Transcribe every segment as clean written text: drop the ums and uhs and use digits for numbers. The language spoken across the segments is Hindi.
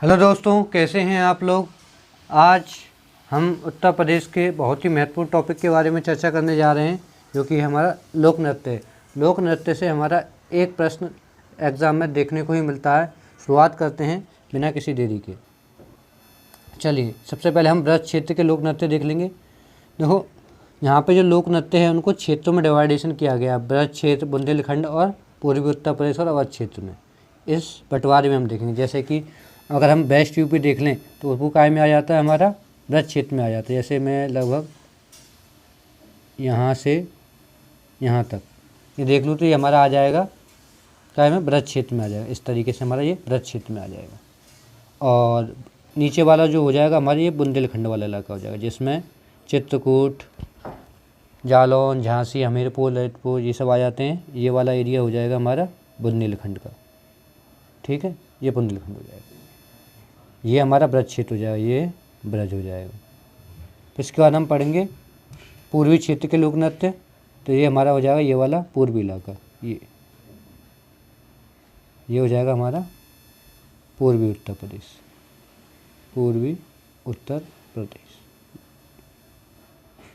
हेलो दोस्तों, कैसे हैं आप लोग। आज हम उत्तर प्रदेश के बहुत ही महत्वपूर्ण टॉपिक के बारे में चर्चा करने जा रहे हैं, जो कि हमारा लोक नृत्य है। लोक नृत्य से हमारा एक प्रश्न एग्ज़ाम में देखने को ही मिलता है। शुरुआत करते हैं बिना किसी देरी के। चलिए, सबसे पहले हम ब्रज क्षेत्र के लोक नृत्य देख लेंगे। देखो, यहाँ पे जो लोक नृत्य है उनको क्षेत्रों में डिवाइडेशन किया गया। ब्रज क्षेत्र, बुंदेलखंड और पूर्वी उत्तर प्रदेश और अवध क्षेत्र में, इस बंटवारे में हम देखेंगे। जैसे कि अगर हम वेस्ट यूपी देख लें तो वो काय में आ जाता है, हमारा ब्रज क्षेत्र में आ जाता है। जैसे मैं लगभग यहाँ से यहाँ तक ये देख लूँ तो ये हमारा आ जाएगा काय में, ब्रज क्षेत्र में आ जाएगा। इस तरीके से हमारा ये ब्रज क्षेत्र में आ जाएगा। और नीचे वाला जो हो जाएगा हमारा ये बुंदेलखंड वाला इलाका हो जाएगा, जिसमें चित्रकूट, जालौन, झांसी, हमीरपुर, ललितपुर ये सब आ जाते हैं। ये वाला एरिया हो जाएगा हमारा बुंदेलखंड का। ठीक है, ये बुंदेलखंड हो जाएगा। ये हमारा ब्रज क्षेत्र हो जाएगा, ये ब्रज हो जाएगा। इसके बाद हम पढ़ेंगे पूर्वी क्षेत्र के लोक नृत्य। तो ये हमारा हो जाएगा ये वाला पूर्वी इलाका, ये हो जाएगा हमारा पूर्वी उत्तर प्रदेश, पूर्वी उत्तर प्रदेश।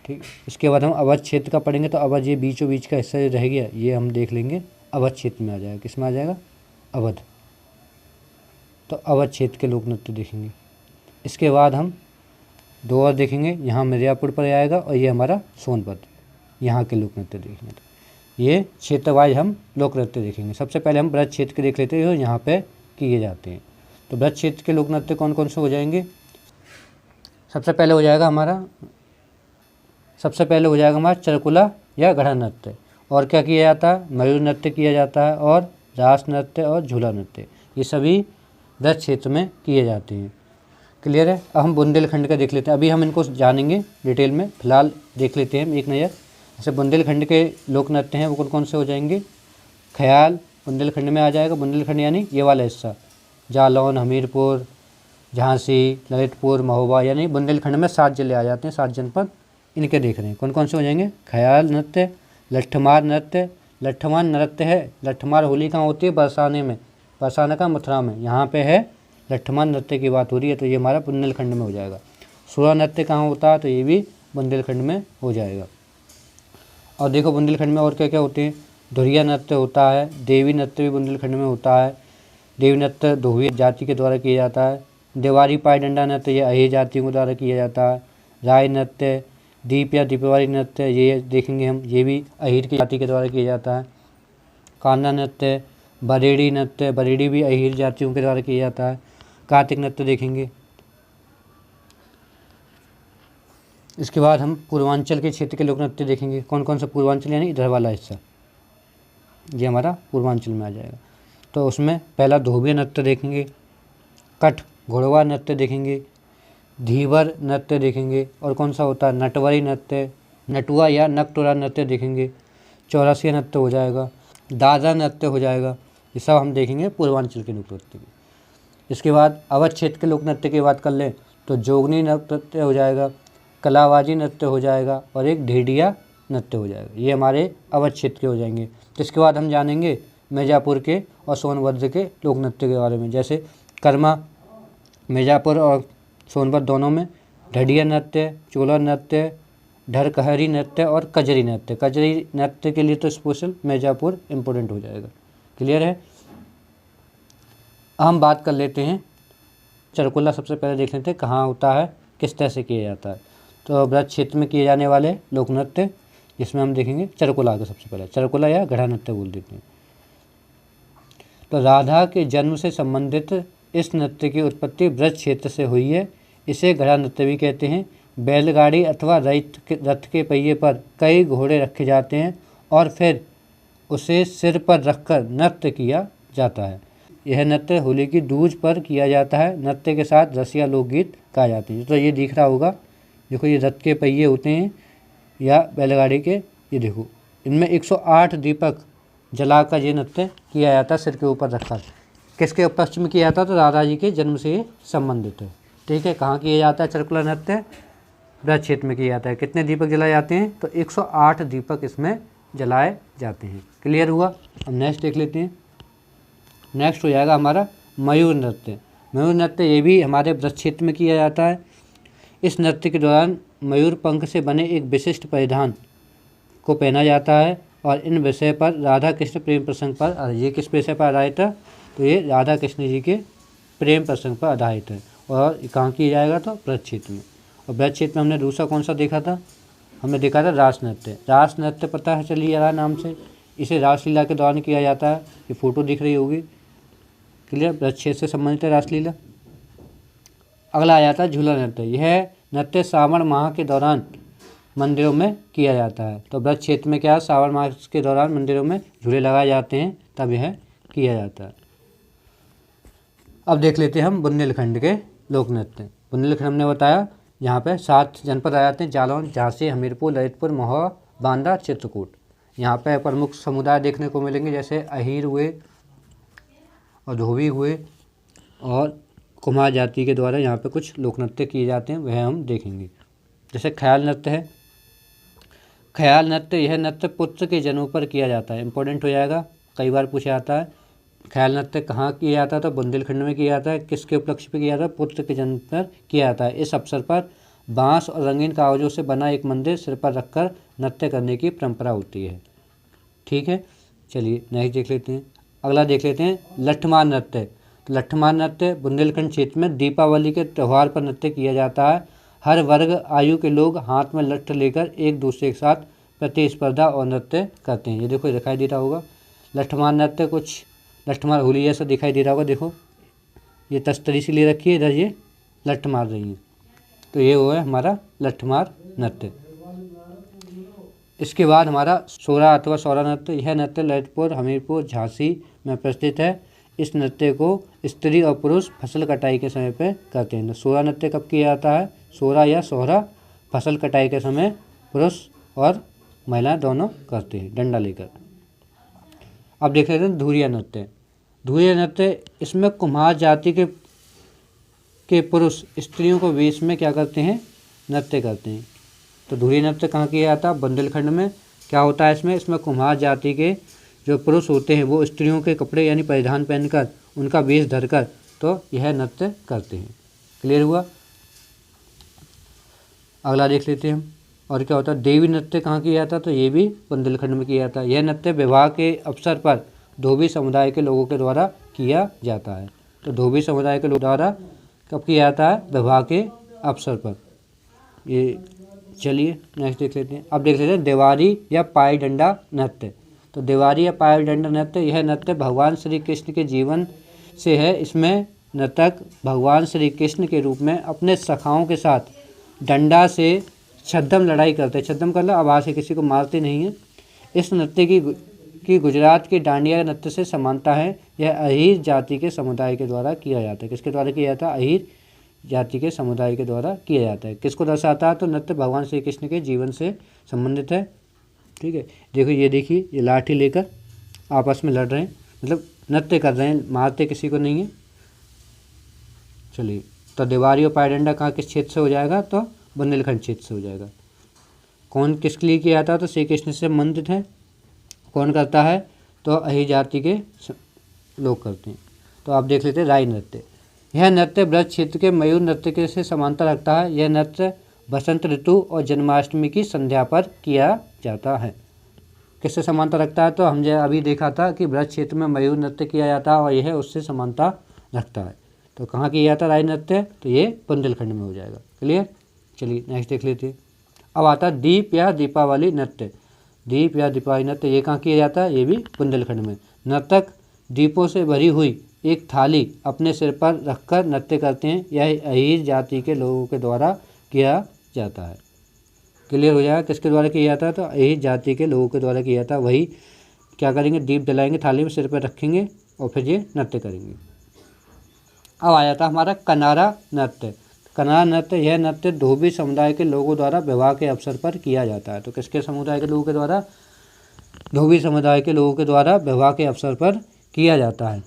ठीक, इसके बाद हम अवध क्षेत्र का पढ़ेंगे। तो अवध, ये बीचों बीच का हिस्सा रह गया, ये हम देख लेंगे अवध क्षेत्र में आ जाएगा। किस में आ जाएगा? अवध। तो अवध क्षेत्र के लोक नृत्य देखेंगे। इसके बाद हम दो और देखेंगे। यहाँ मिर्ज़ापुर पर आएगा और ये हमारा सोनभद्र, यहाँ के लोक नृत्य देखेंगे। तो ये क्षेत्र वाइज हम लोक नृत्य देखेंगे। सबसे पहले हम ब्रज क्षेत्र के देख लेते हैं जो यहाँ पे किए जाते हैं। तो ब्रज क्षेत्र के लोक नृत्य कौन कौन से हो जाएंगे? सबसे पहले हो जाएगा हमारा चरकुला या घड़ा नृत्य। और क्या किया जाता है? मयूर नृत्य किया जाता है, और रास नृत्य और झूला नृत्य, ये सभी ब्रज क्षेत्र में किए जाते हैं। क्लियर है? अब हम बुंदेलखंड का देख लेते हैं। अभी हम इनको जानेंगे डिटेल में, फिलहाल देख लेते हैं एक नज़र। जैसे बुंदेलखंड के लोक नृत्य हैं वो कौन कौन से हो जाएंगे? ख्याल बुंदेलखंड में आ जाएगा। बुंदेलखंड यानी ये वाला हिस्सा, जालौन, हमीरपुर, झांसी, ललितपुर, महोबा, यानी बुंदेलखंड में 7 जिले आ जाते हैं, 7 जनपद इनके देख रहे हैं। कौन कौन से हो जाएंगे? ख्याल नृत्य, लट्ठमार नृत्य। लट्ठमार नृत्य है, लट्ठमार होली कहाँ होती है? बरसाने में, बरसाना का मथुरा में, यहाँ पे है लट्ठमार नृत्य की बात हो रही है। तो ये हमारा बुंदेलखंड में हो जाएगा। सुरा नृत्य कहाँ होता है? तो ये भी बुंदेलखंड में हो जाएगा। और देखो बुंदेलखंड में और क्या क्या होते हैं? धुरिया नृत्य होता है, देवी नृत्य भी बुंदेलखंड में होता है। देवी नृत्य धोबी जाति के द्वारा किया जाता है। देवारी पाई डंडा नृत्य ये अहिर जातियों के द्वारा किया जाता है। राय नृत्य, दीप या दीपावली नृत्य ये देखेंगे हम, ये भी अहिर की जाति के द्वारा किया जाता है। कान्हा नृत्य, बरेड़ी नृत्य, बरेड़ी भी अहिर जातियों के द्वारा किया जाता है। कार्तिक नृत्य देखेंगे। इसके बाद हम पूर्वांचल के क्षेत्र के लोक नृत्य देखेंगे। कौन कौन सा? पूर्वांचल यानी इधर वाला हिस्सा, ये हमारा पूर्वांचल में आ जाएगा। तो उसमें पहला धोबिया नृत्य देखेंगे, कठ घोड़वा नृत्य देखेंगे, धीवर नृत्य देखेंगे, और कौन सा होता है? नटवरी नृत्य, नटुआ या नकटोरा नृत्य देखेंगे। चौरसिया नृत्य हो जाएगा, दादा नृत्य हो जाएगा। ये सब हम देखेंगे पूर्वांचल के लोक नृत्य की। इसके बाद अवध क्षेत्र के लोक नृत्य की बात कर लें तो जोगनी नृत्य हो जाएगा, कलाबाजी नृत्य हो जाएगा, और एक ढेडिया नृत्य हो जाएगा। ये हमारे अवध क्षेत्र के हो जाएंगे। तो इसके बाद हम जानेंगे मिर्ज़ापुर के और सोनभद्र के लोक नृत्य के बारे में। जैसे कर्मा मिर्ज़ापुर और सोनभद्र दोनों में ढडिया नृत्य, चोला नृत्य, ढरकहरी नृत्य और कजरी नृत्य। कजरी नृत्य के लिए तो स्पेशल मिर्ज़ापुर इम्पोर्टेंट हो जाएगा। क्लियर है? हम बात कर लेते हैं चरकुला। सबसे पहले देख लेते हैं कहाँ होता है, किस तरह से किया जाता है। तो ब्रज क्षेत्र में किए जाने वाले लोक नृत्य, जिसमें हम देखेंगे चरकुला का। सबसे पहले चरकुला या घड़ा नृत्य बोल देते हैं। तो राधा के जन्म से संबंधित इस नृत्य की उत्पत्ति ब्रज क्षेत्र से हुई है। इसे घड़ा नृत्य भी कहते हैं। बैलगाड़ी अथवा रथ के पहिए पर कई घोड़े रखे जाते हैं और फिर उसे सिर पर रखकर नृत्य किया जाता है। यह नृत्य होली की दूज पर किया जाता है। नृत्य के साथ रसिया लोकगीत गाए जाते हैं। तो ये दिख रहा होगा, देखो ये रथ के पहिए होते हैं या बैलगाड़ी के, ये देखो इनमें 108 दीपक जलाकर ये नृत्य किया जाता है, सिर के ऊपर रखकर। किसके उपलक्ष्य में किया जाता है? तो राधा जी के जन्म से ये संबंधित है। ठीक है, कहाँ किया जाता है चरकुला नृत्य? ब्रज क्षेत्र में किया जाता है। कितने दीपक जलाए जाते हैं? तो 108 दीपक इसमें जलाए जाते हैं। क्लियर हुआ? अब नेक्स्ट देख लेते हैं। नेक्स्ट हो जाएगा हमारा मयूर नृत्य। मयूर नृत्य ये भी हमारे ब्रज क्षेत्र में किया जाता है। इस नृत्य के दौरान मयूर पंख से बने एक विशिष्ट परिधान को पहना जाता है और इन विषय पर राधा कृष्ण प्रेम प्रसंग पर, ये किस विषय पर आधारित है, तो ये राधा कृष्ण जी के प्रेम प्रसंग पर आधारित है। और कहाँ किया जाएगा, तो ब्रज क्षेत्र में। और ब्रज क्षेत्र में हमने दूसरा कौन सा देखा था, हमने देखा था रास नृत्य। रास नृत्य पता है चली जा रहा नाम से, इसे रासलीला के दौरान किया जाता है। ये फोटो दिख रही होगी, क्लियर, ब्रज क्षेत्र से संबंधित है रासलीला। अगला आ जाता है झूला नृत्य। यह नृत्य सावन माह के दौरान मंदिरों में किया जाता है। तो ब्रज क्षेत्र में क्या है, सावन माह के दौरान मंदिरों में झूले लगाए जाते हैं, तब यह किया जाता है। अब देख लेते हैं हम बुंदेलखंड के लोक नृत्य। बुंदेलखंड हमने बताया यहाँ पे 7 जनपद आ जाते हैं, जालौन, झांसी, हमीरपुर, ललितपुर, महोबा, बांदा, चित्रकूट। यहाँ पे प्रमुख समुदाय देखने को मिलेंगे, जैसे अहीर हुए और धोबी हुए और कुम्हार जाति के द्वारा यहाँ पे कुछ लोक नृत्य किए जाते हैं, वह हम देखेंगे। जैसे ख्याल नृत्य है। ख्याल नृत्य, यह नृत्य पुत्र के जन्म पर किया जाता है। इंपॉर्टेंट हो जाएगा, कई बार पूछा जाता है। ख्याल नृत्य कहाँ किया जाता था, बुंदेलखंड में किया जाता है। किसके उपलक्ष्य पर किया जाता है, पुत्र के जन्म पर किया जाता है। इस अवसर पर बांस और रंगीन कागजों से बना एक मंदिर सिर पर रखकर नृत्य करने की परंपरा होती है। ठीक है, चलिए नेक्स्ट देख लेते हैं। अगला देख लेते हैं लठमार नृत्य। तो लठमार नृत्य बुंदेलखंड क्षेत्र में दीपावली के त्यौहार पर नृत्य किया जाता है। हर वर्ग आयु के लोग हाथ में लठ लेकर एक दूसरे के साथ प्रतिस्पर्धा और नृत्य करते हैं। ये देखो दिखाई दे रहा होगा लठमार नृत्य, कुछ लठमार होली जैसा दिखाई दे रहा होगा। देखो ये तस्तरी से ले रखी है, इधर ये लठ मार रही है, तो ये वो है हमारा लठमार नृत्य। इसके बाद हमारा सोरा अथवा सौरा नृत्य। यह नृत्य ललितपुर, हमीरपुर, झांसी में प्रचलित है। इस नृत्य को स्त्री और पुरुष फसल कटाई के समय पे करते हैं। सोरा नृत्य कब किया जाता है, सोरा या सोहरा फसल कटाई के समय पुरुष और महिलाएं दोनों करते हैं डंडा लेकर। अब देख लेते हैं धुरिया नृत्य। धुरिया नृत्य, इसमें कुम्हार जाति के पुरुष स्त्रियों को वेश में क्या करते हैं, नृत्य करते हैं। तो धुरिया नृत्य कहाँ किया जाता है, बुंदेलखंड में। क्या होता है इसमें कुम्हार जाति के जो पुरुष होते हैं वो स्त्रियों के कपड़े यानी परिधान पहनकर उनका वेश धरकर तो यह नृत्य करते हैं। क्लियर हुआ। अगला देख लेते हैं हम। और क्या होता है देवी नृत्य कहाँ किया जाता है, तो ये भी बुंदेलखंड में किया जाता है। यह नृत्य विवाह के अवसर पर धोबी समुदाय के लोगों के द्वारा किया जाता है। तो धोबी समुदाय के लोगों द्वारा कब किया जाता है, विवाह के अवसर पर। ये चलिए नेक्स्ट देख लेते हैं। अब देख लेते हैं देवारी या पाय डंडा नृत्य। तो देवारी या पाय डंडा नृत्य, यह नृत्य भगवान श्री कृष्ण के जीवन से है। इसमें नर्तक भगवान श्री कृष्ण के रूप में अपने सखाओं के साथ डंडा से छद्म लड़ाई करते हैं। छद्म कर लो, आवाज़ से किसी को मारते नहीं हैं। इस नृत्य की गुजरात के डांडिया नृत्य से समानता है। यह अहीर जाति के समुदाय के द्वारा किया जाता है। किसके द्वारा किया जाता है, अहीर जाति के समुदाय के द्वारा किया जाता है। किसको दर्शाता है, तो नृत्य भगवान श्री कृष्ण के जीवन से संबंधित है। ठीक है, देखो ये देखिए, ये लाठी लेकर आपस में लड़ रहे हैं, मतलब नृत्य कर रहे हैं, मारते किसी को नहीं है। चलिए, तो देवारी और पाय डंडा कहाँ किस क्षेत्र से हो जाएगा, तो बुंदेलखंड क्षेत्र से हो जाएगा। कौन किसके लिए किया जाता है, तो श्री कृष्ण से संबंधित है। कौन करता है, तो अहीर जाति के लोग करते हैं। तो आप देख लेते हैं राई नृत्य। यह नृत्य ब्रज क्षेत्र के मयूर नृत्य के से समानता रखता है। यह नृत्य बसंत ऋतु और जन्माष्टमी की संध्या पर किया जाता है। किससे समानता रखता है, तो हमने अभी देखा था कि ब्रज क्षेत्र में मयूर नृत्य किया जाता है और यह उससे समानता रखता है। तो कहाँ किया जाता है राई नृत्य, तो ये बुंदेलखंड में हो जाएगा। क्लियर। चलिए नेक्स्ट देख लेते हैं। अब आता है दीप या दीपावली नृत्य। दीप या दीपावली नृत्य ये कहाँ किया जाता है, ये भी बुंदेलखंड में। नर्तक दीपों से भरी हुई एक थाली अपने सिर पर रखकर नृत्य करते हैं। यह अहीर जाति के लोगों के द्वारा किया जाता है। क्लियर हो जाएगा, किसके द्वारा किया जाता है, तो अहीर जाति के लोगों के द्वारा किया जाता है। वही क्या करेंगे, दीप जलाएंगे, थाली में सिर पर रखेंगे और फिर ये नृत्य करेंगे। अब आ जाता है हमारा कनारा नृत्य। कनारा नृत्य, यह नृत्य धोबी समुदाय के लोगों द्वारा विवाह के अवसर पर किया जाता है। तो किसके समुदाय के लोगों के द्वारा, धोबी समुदाय के लोगों के द्वारा विवाह के अवसर पर किया जाता है।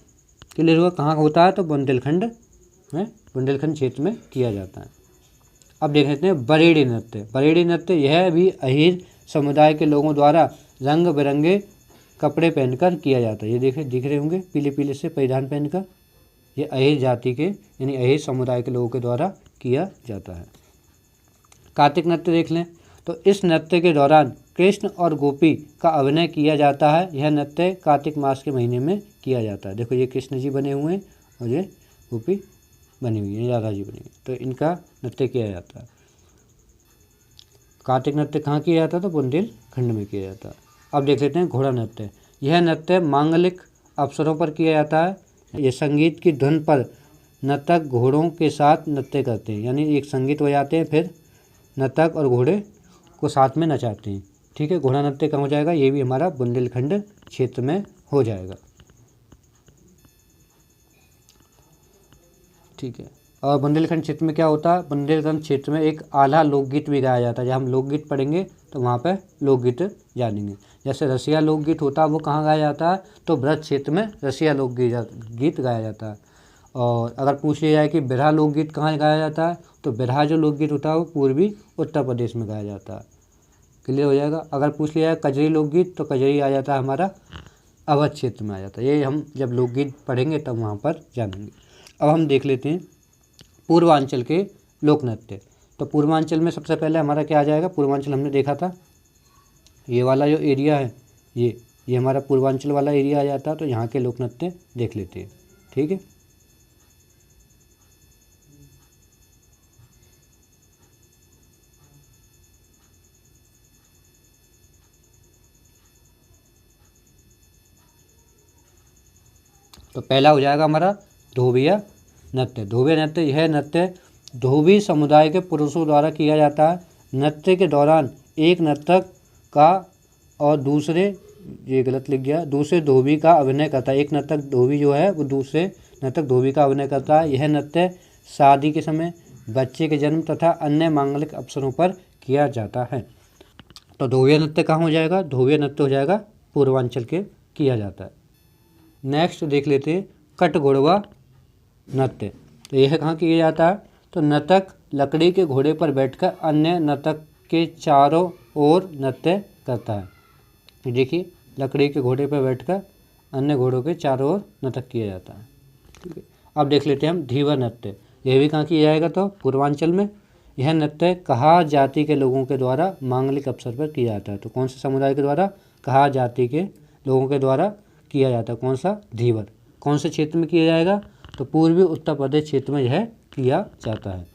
क्लियर हुआ। कहाँ होता है, तो बुंदेलखंड में, बुंदेलखंड क्षेत्र में किया जाता है। अब देख लेते हैं बरेड़ी नृत्य। बरेड़ी नृत्य यह भी अहीर समुदाय के लोगों द्वारा रंग बिरंगे कपड़े पहनकर किया जाता है। ये देखे दिख रहे होंगे, पीले पीले से परिधान पहनकर। ये अहिर जाति के यानी अहिर समुदाय के लोगों के द्वारा किया जाता है। कार्तिक नृत्य देख लें तो इस नृत्य के दौरान कृष्ण और गोपी का अभिनय किया जाता है। यह नृत्य कार्तिक मास के महीने में किया जाता है। देखो ये कृष्ण जी बने हुए हैं और ये गोपी बनी हुई है, राधा जी बनी हुई, तो इनका नृत्य किया जाता है। कार्तिक नृत्य कहाँ किया जाता है? तो बुंदेलखंड में किया जाता है। अब देख लेते हैं घोड़ा नृत्य। यह नृत्य मांगलिक अवसरों पर किया जाता है। यह संगीत की धुन पर नर्तक घोड़ों के साथ नृत्य करते हैं, यानी एक संगीत बजाते हैं फिर नर्तक और घोड़े को साथ में नचाते हैं। ठीक है, घोड़ा नृत्य कहाँ हो जाएगा? ये भी हमारा बुंदेलखंड क्षेत्र में हो जाएगा। ठीक है, और बुंदेलखंड क्षेत्र में क्या होता है? बुंदेलखंड क्षेत्र में एक आला लोकगीत भी गाया जाता है। जब हम लोकगीत पढ़ेंगे तो वहाँ पे लोकगीत जानेंगे। जैसे रसिया लोकगीत होता है वो कहाँ गाया जाता है? तो ब्रज क्षेत्र में रसिया लोकगीत गाया जाता है। और अगर पूछ लिया जाए कि बिरहा लोकगीत कहाँ गाया जाता है, तो बिरहा जो लोकगीत होता है वो पूर्वी उत्तर प्रदेश में गाया जाता है। क्लियर हो जाएगा। अगर पूछ लिया जाए कजरी लोकगीत, तो कजरी आ जाता है हमारा अवध क्षेत्र में आ जाता है। ये हम जब लोकगीत पढ़ेंगे तब वहाँ पर जानेंगे। अब हम देख लेते हैं पूर्वांचल के लोक नृत्य। तो पूर्वांचल में सबसे पहले हमारा क्या आ जाएगा? पूर्वांचल हमने देखा था, ये वाला जो एरिया है ये हमारा पूर्वांचल वाला एरिया आ जाता है। तो यहाँ के लोक नृत्य देख लेते हैं। ठीक है, तो पहला हो जाएगा हमारा धोबिया नृत्य। धोबिया नृत्य, यह नृत्य धोबी समुदाय के पुरुषों द्वारा किया जाता है। नृत्य के दौरान एक नर्तक का और दूसरे, ये गलत लिख गया, दूसरे धोबी का अभिनय करता है। एक नर्तक धोबी जो है वो दूसरे नर्तक धोबी का अभिनय करता है। यह नृत्य शादी के समय, बच्चे के जन्म तथा अन्य मांगलिक अवसरों पर किया जाता है। तो धोबिया नृत्य कहाँ हो जाएगा? धोबिया नृत्य हो जाएगा पूर्वांचल के किया जाता है। नेक्स्ट देख लेते हैं कटघोड़वा नृत्य। तो यह कहाँ किया जाता है? तो नर्तक लकड़ी के घोड़े पर बैठकर अन्य नर्तक के चारों ओर नृत्य करता है। देखिए, लकड़ी के घोड़े पर बैठकर अन्य घोड़ों के चारों ओर नृत्य किया जाता है। ठीक है, अब देख लेते हैं हम धीवर नृत्य। यह भी कहाँ किया जाएगा? तो पूर्वांचल में। यह नृत्य कहा जाति के लोगों के द्वारा मांगलिक अवसर पर किया जाता है। तो कौन से समुदाय के द्वारा? कहा जाति के लोगों के द्वारा किया जाता है। कौन सा? धीवर। कौन से क्षेत्र में किया जाएगा? तो पूर्वी उत्तर प्रदेश क्षेत्र में यह किया जाता है।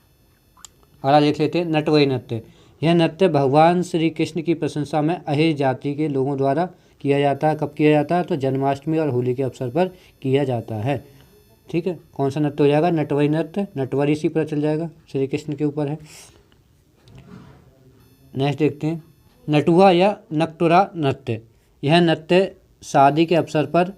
अगला देख लेते हैं नटवई नृत्य। यह नृत्य भगवान श्री कृष्ण की प्रशंसा में अहिर जाति के लोगों द्वारा किया जाता है। कब किया जाता है? तो जन्माष्टमी और होली के अवसर पर किया जाता है। ठीक है, कौन सा नृत्य हो जाएगा? नटवई नृत्य। नटवर इसी पर चल जाएगा, श्री कृष्ण के ऊपर है। नेक्स्ट देखते हैं नटुआ या नकटुरा नृत्य। यह नृत्य शादी के अवसर पर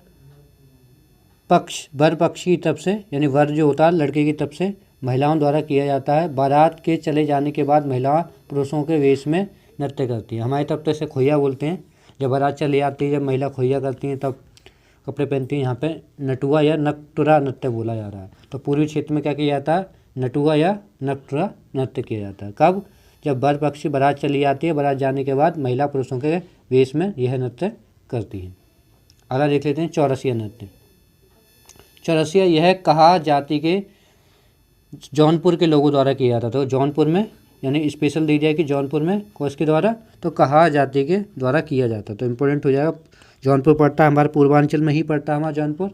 वर पक्ष की तरफ से, यानी वर जो होता है लड़के की तरफ से, महिलाओं द्वारा किया जाता है। बारात के चले जाने के बाद महिलाएं पुरुषों के वेश में नृत्य करती हैं। हमारी तरफ तो इसे खोइया बोलते हैं। जब बारात चली आती है, जब महिला खोइया करती हैं तब कपड़े पहनती हैं। यहाँ पे नटुआ या नकटुरा नृत्य बोला जा रहा है। तो पूर्वी क्षेत्र में क्या किया जाता है? नटुआ या नकटुरा नृत्य किया जाता है। कब? जब वर पक्षी बारात चली जाती है, बारात जाने के बाद महिला पुरुषों के वेश में यह नृत्य करती हैं। अगला देख लेते हैं चौरसिया नृत्य। चौरसिया यह कहा जाति के जौनपुर के लोगों द्वारा किया जाता था। तो जौनपुर में, यानी स्पेशल दी जाए कि जौनपुर में किसके द्वारा? तो कहा जाति के द्वारा किया जाता। तो इम्पोर्टेंट हो जाएगा, जौनपुर पड़ता है हमारे पूर्वांचल में ही पड़ता है हमारा जौनपुर।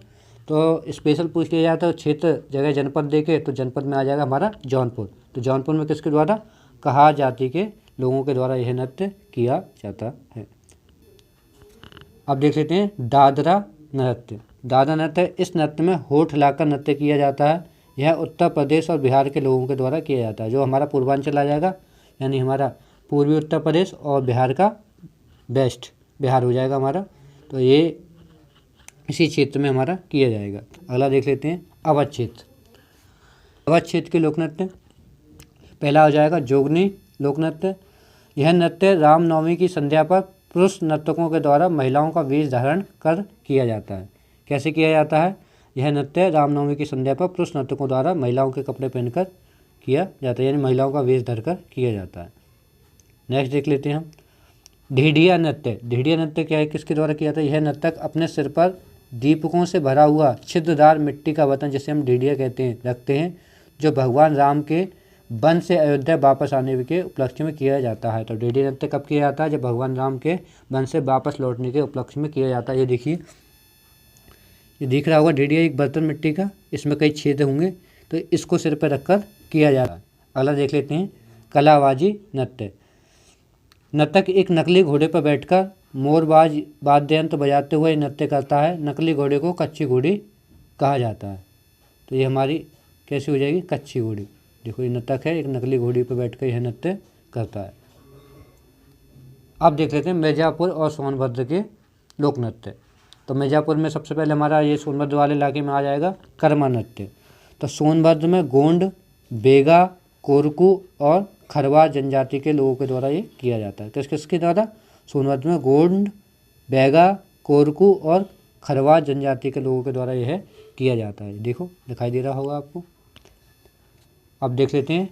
तो स्पेशल पूछ लिया जाता है क्षेत्र जगह जनपद देके, तो जनपद में आ जाएगा हमारा जौनपुर। तो जौनपुर में किसके द्वारा? कहा जाति के लोगों के द्वारा यह नृत्य किया जाता है। अब देख लेते हैं दादरा नृत्य। दादरा नृत्य, इस नृत्य में होठ हिलाकर नृत्य किया जाता है। यह उत्तर प्रदेश और बिहार के लोगों के द्वारा किया जाता है। जो हमारा पूर्वांचल आ जाएगा, यानी हमारा पूर्वी उत्तर प्रदेश और बिहार का बेस्ट बिहार हो जाएगा हमारा। तो ये इसी क्षेत्र में हमारा किया जाएगा। अगला देख लेते हैं अवध क्षेत्र। अवध क्षेत्र के लोक नृत्य, पहला हो जाएगा जोगनी लोक नृत्य। यह नृत्य रामनवमी की संध्या पर पुरुष नर्तकों के द्वारा महिलाओं का वेश धारण कर किया जाता है। कैसे किया जाता है? यह नृत्य रामनवमी की संध्या पर पुरुष नर्तकों द्वारा महिलाओं के कपड़े पहनकर किया जाता है, यानी महिलाओं का वेश धरकर किया जाता है। नेक्स्ट देख लेते हैं हम ढीढ़िया नृत्य। ढीढ़िया नृत्य क्या है? किसके द्वारा किया जाता है? यह नर्तक अपने सिर पर दीपकों से भरा हुआ छिद्रदार मिट्टी का बर्तन, जिसे हम डीडिया कहते हैं, रखते हैं, जो भगवान राम के वन से अयोध्या वापस आने के उपलक्ष्य में किया जाता है। तो डीडिया नृत्य कब किया जाता है? जब भगवान राम के वन से वापस लौटने के उपलक्ष्य में किया जाता है। ये देखिए, ये दिख रहा होगा डीडिया एक बर्तन मिट्टी का, इसमें कई छेद होंगे, तो इसको सिर पर रखकर किया जाता है। अगला देख लेते हैं कलाबाजी नृत्य। नर्तक एक नकली घोड़े पर बैठकर मोरबाज वाद्य यंत्र बजाते हुए नृत्य करता है। नकली घोड़े को कच्ची घोड़ी कहा जाता है। तो ये हमारी कैसी हो जाएगी? कच्ची घोड़ी। देखो, ये नर्तक है, एक नकली घोड़ी पर बैठकर यह नृत्य करता है। अब देख लेते हैं मिर्ज़ापुर और सोनभद्र के लोक नृत्य। तो मिर्ज़ापुर में सबसे पहले हमारा ये सोनभद्र वाले इलाके में आ जाएगा कर्मा नृत्य। तो सोनभद्र में गोंड, बेगा, कोरकू और खरवार जनजाति के लोगों के द्वारा ये किया जाता है। किस किसके द्वारा? सोनभद्र में गोंड, बेगा, कोरकू और खरवार जनजाति के लोगों के द्वारा यह किया जाता है। देखो, दिखाई दे रहा होगा आपको। अब देख लेते हैं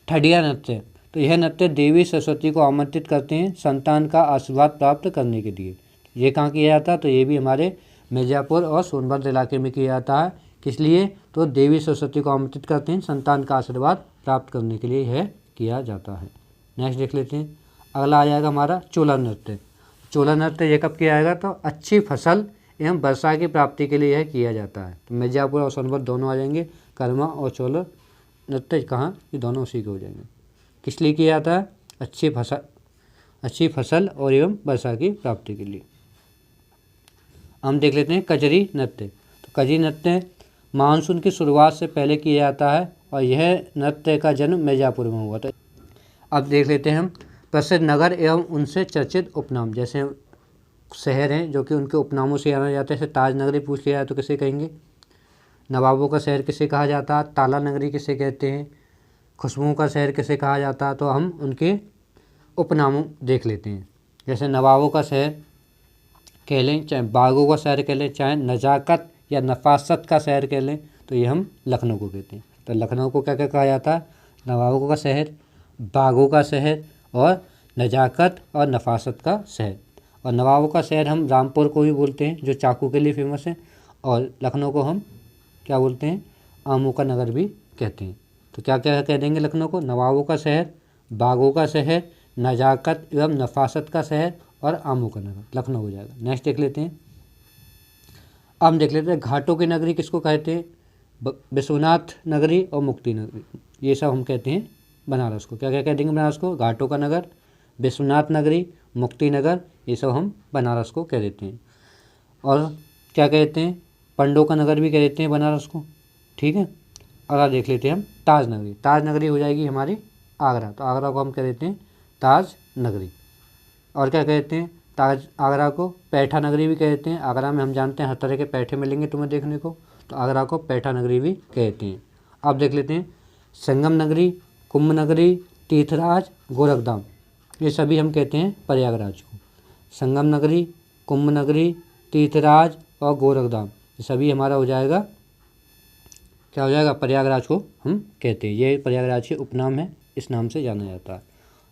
ठडिया नृत्य। तो यह नृत्य देवी सरस्वती को आमंत्रित करते हैं संतान का आशीर्वाद प्राप्त करने के लिए। ये कहाँ किया जाता है? तो ये भी हमारे मिर्ज़ापुर और सोनभद्र इलाके में किया जाता है। किस लिए? तो देवी सरस्वती को आमंत्रित करते हैं संतान का आशीर्वाद प्राप्त करने के लिए यह किया जाता है। नेक्स्ट देख लेते हैं। अगला आ जाएगा हमारा चोला नृत्य। चोला नृत्य ये कब किया जाएगा? तो अच्छी फसल एवं वर्षा की प्राप्ति के लिए यह किया जाता है। तो मिर्ज़ापुर और सोनभद्र दोनों आ जाएंगे। कर्मा और चोला नृत्य कहाँ? ये दोनों उसी के हो जाएंगे। किस लिए किया जाता है? अच्छी फसल और एवं वर्षा की प्राप्ति के लिए। हम देख लेते हैं कजरी नृत्य। तो कजरी नृत्य मानसून की शुरुआत से पहले किया जाता है और यह नृत्य का जन्म मिर्ज़ापुर में हुआ था। अब देख लेते हैं हम प्रसिद्ध नगर एवं उनसे चर्चित उपनाम। जैसे शहर हैं जो कि उनके उपनामों से जाना जाता है। जैसे ताज नगरी पूछ लिया जाए तो किसे कहेंगे? नवाबों का शहर किसे कहा जाता है? ताला नगरी किसे कहते हैं? खुशबुओं का शहर किसे कहा जाता है? तो हम उनके उपनामों देख लेते हैं। जैसे नवाबों का शहर कह लें, चाहे बागों का शहर कह लें, चाहे नजाकत या नफासत का शहर कह लें, तो ये हम लखनऊ को कहते हैं। तो लखनऊ को क्या क्या कहा जाता है? नवाबों का शहर, बागों का शहर और नजाकत और नफासत का शहर। और नवाबों का शहर हम रामपुर को भी बोलते हैं जो चाकू के लिए फेमस है, और लखनऊ को हम क्या बोलते हैं? आमों का नगर भी कहते हैं। तो क्या क्या कह देंगे लखनऊ को? नवाबों का शहर, बागों का शहर, नजाकत एवं नफासत का शहर और आमों का नगर, लखनऊ हो जाएगा। नेक्स्ट देख लेते हैं। अब हम देख लेते हैं घाटों की नगरी किसको कहते हैं? विश्वनाथ नगरी और मुक्ति नगरी, ये सब हम कहते हैं बनारस को। क्या क्या कह देंगे बनारस को? घाटों का नगर, विश्वनाथ नगरी, मुक्ति नगर, ये सब हम बनारस को कह देते हैं। और क्या कहते हैं? पंडों का नगर भी कह देते हैं बनारस को। ठीक है। अगला देख लेते हैं हम ताज नगरी। ताज नगरी हो जाएगी हमारी आगरा। तो आगरा को हम कह देते हैं ताज नगरी। और क्या कहते हैं? आगरा को पैठा नगरी भी कहते हैं। आगरा में हम जानते हैं हर तरह के पैठे मिलेंगे तुम्हें देखने को, तो आगरा को पैठा नगरी भी कहते हैं। अब देख लेते हैं संगम नगरी, कुंभ नगरी, तीर्थराज, गोरखधाम, ये सभी हम कहते हैं प्रयागराज को। संगम नगरी, कुंभ नगरी, तीर्थराज और गोरखधाम, ये सभी हमारा हो जाएगा, क्या हो जाएगा? प्रयागराज को हम कहते हैं। ये प्रयागराज के उपनाम है, इस नाम से जाना जाता है।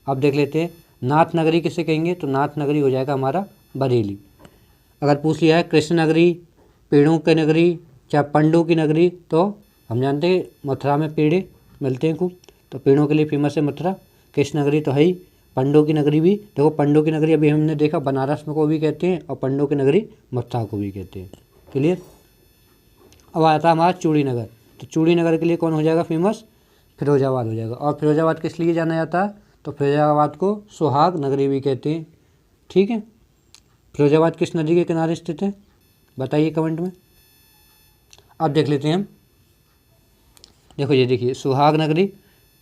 अब देख लेते हैं नाथ नगरी किसे कहेंगे? तो नाथ नगरी हो जाएगा हमारा बरेली। अगर पूछ लिया है कृष्ण नगरी, पेड़ों की नगरी, चाहे पंडों की नगरी, तो हम जानते हैं मथुरा में पेड़े मिलते हैं खूब, तो पेड़ों के लिए फेमस है मथुरा। कृष्ण नगरी तो है ही, पंडों की नगरी भी, देखो पंडों की नगरी अभी हमने देखा बनारस में को भी कहते हैं और पंडों की नगरी मथुरा को भी कहते हैं। क्लियर। अब आता है हमारा चूड़ी नगर। तो चूड़ी नगर के लिए कौन हो जाएगा फेमस? फिरोजाबाद हो जाएगा। और फिरोजाबाद किस लिए जाना जाता है? तो फिरोजाबाद को सुहाग नगरी भी कहते हैं। ठीक है। फिरोजाबाद किस नदी के किनारे स्थित है? बताइए कमेंट में। अब देख लेते हैं हम, देखो ये देखिए सुहाग नगरी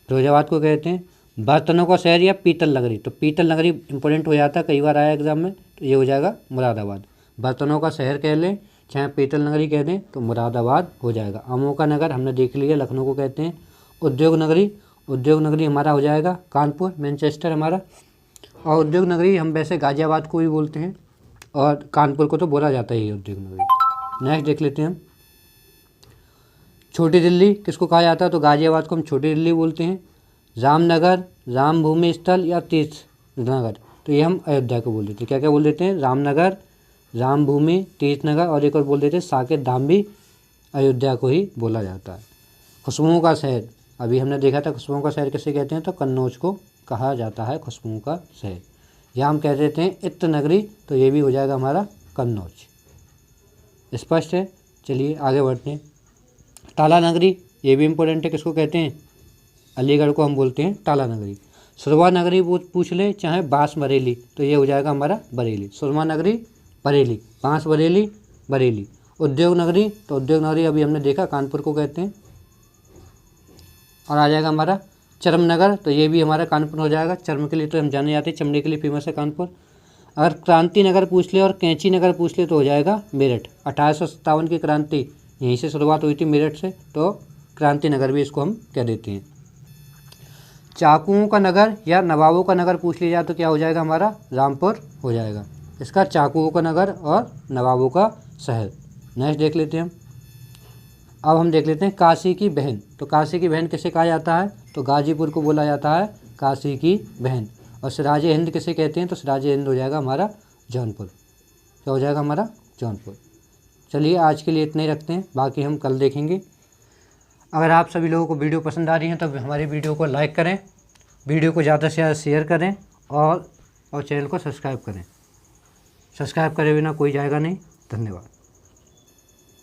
फिरोजाबाद को कहते हैं। बर्तनों का शहर या पीतल नगरी, तो पीतल नगरी इंपॉर्टेंट हो जाता है, कई बार आया एग्जाम में, तो ये हो जाएगा मुरादाबाद। बर्तनों का शहर कह लें चाहे पीतल नगरी कह दें तो मुरादाबाद हो जाएगा। आमों का नगर हमने देख लिया, लखनऊ को कहते हैं। उद्योग नगरी हमारा हो जाएगा कानपुर, मैनचेस्टर हमारा। और उद्योग नगरी हम वैसे गाजियाबाद को भी बोलते हैं और कानपुर को तो बोला जाता ही है उद्योग नगरी। नेक्स्ट देख लेते हैं हम छोटी दिल्ली किसको कहा जाता है? तो गाजियाबाद को हम छोटी दिल्ली बोलते हैं। रामनगर, रामभूमि स्थल या तीर्थ नगर, तो ये हम अयोध्या को बोल देते हैं। क्या क्या बोल देते हैं? रामनगर, रामभूमि, तीर्थनगर और एक और बोल देते हैं साकेत धाम भी अयोध्या को ही बोला जाता है। खुशबुओं का शहर, अभी हमने देखा था खुशबुओं का शहर किसे कहते हैं, तो कन्नौज को कहा जाता है खुशबुओं का शहर। या हम कह देते हैं इत्र नगरी, तो ये भी हो जाएगा हमारा कन्नौज। स्पष्ट है। चलिए आगे बढ़ते हैं। टाला नगरी, ये भी इम्पोर्टेंट है, किसको कहते हैं, अलीगढ़ को हम बोलते हैं टाला नगरी। सुरवा नगरी पूछ ले चाहे बांस बरेली, तो ये हो जाएगा हमारा बरेली। सुरवा नगरी बरेली, बांस बरेली बरेली। उद्योग नगरी, तो उद्योग नगरी अभी हमने देखा कानपुर को कहते हैं। और आ जाएगा हमारा चर्म नगर, तो ये भी हमारा कानपुर हो जाएगा। चर्म के लिए तो हम जाने जाते हैं, चमड़े के लिए फेमस है कानपुर। अगर क्रांति नगर पूछ ले और कैंची नगर पूछ ले तो हो जाएगा मेरठ। 1857 की क्रांति यहीं से शुरुआत हुई थी मेरठ से, तो क्रांति नगर भी इसको हम कह देते हैं। चाकुओं का नगर या नवाबों का नगर पूछ लिया जाए तो क्या हो जाएगा हमारा रामपुर हो जाएगा। इसका चाकुओं का नगर और नवाबों का शहर। नेक्स्ट देख लेते हैं हम। अब हम देख लेते हैं काशी की बहन, तो काशी की बहन किसे कहा जाता है, तो गाजीपुर को बोला जाता है काशी की बहन। और सिराज हिंद किसे कहते हैं, तो सिराज हिंद हो जाएगा हमारा जौनपुर। क्या हो जाएगा हमारा जौनपुर। चलिए आज के लिए इतना ही रखते हैं, बाकी हम कल देखेंगे। अगर आप सभी लोगों को वीडियो पसंद आ रही है तो हमारी वीडियो को लाइक करें, वीडियो को ज़्यादा से ज़्यादा शेयर करें और चैनल को सब्सक्राइब करें। सब्सक्राइब करे बिना कोई जाएगा नहीं। धन्यवाद।